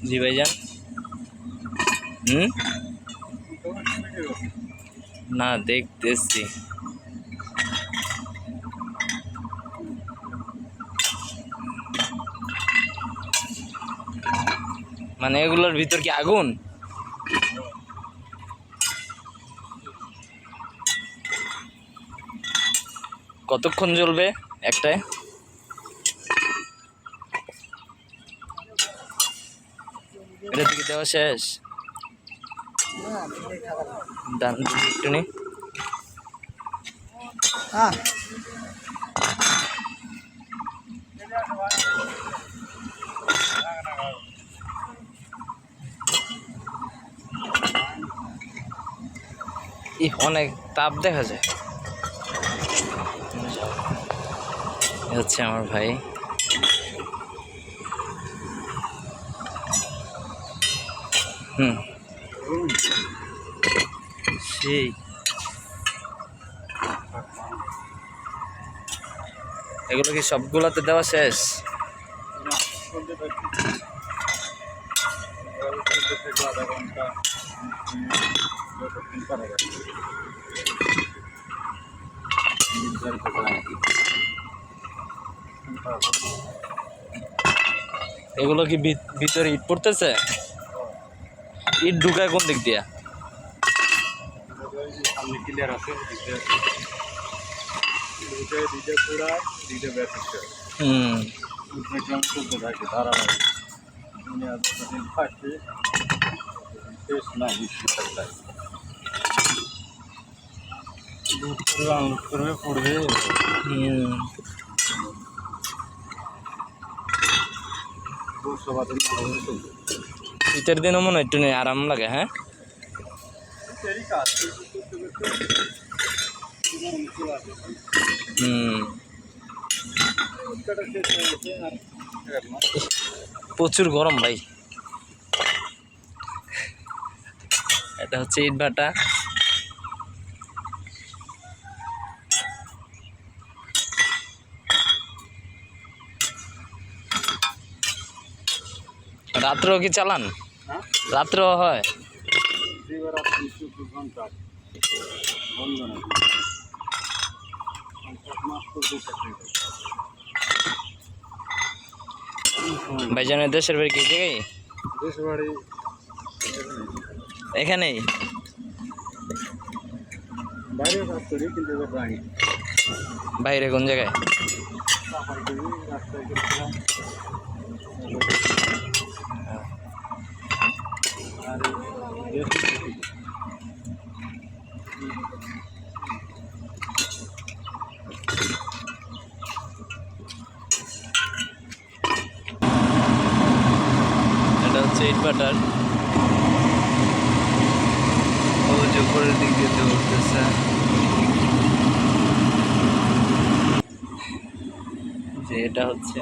জি ভাইজান। না দেখতেছি। মানে এগুলোর ভিতর কি আগুন? কতক্ষণ জ্বলবে একটায়? এটা থেকে দেওয়া শেষ? দান একটু নি। অনেক তাপ দেখা যায়। হচ্ছে আমার ভাই। সেই এগুলো কি সবগুলোতে দেওয়া শেষ? এগুলো কি ভিতরে ইট পড়তেছে? ইট ঢুকায় কোন দিক দিয়া? শীতের দিনও মনে হয় একটু আরাম লাগে। হ্যাঁ, প্রচুর গরম ভাই। এটা হচ্ছে ইট ভাটা। রাত্রেও কি চালান? রাত্রেও হয়? ভাইজানের দেশের বাড়ি কি জায়গায়? এখানেই? বাইরে কোন জায়গায়? এটা হচ্ছে ইটভাটার। ও যে উপরের দিক দিয়ে উঠতেছে। যে এটা হচ্ছে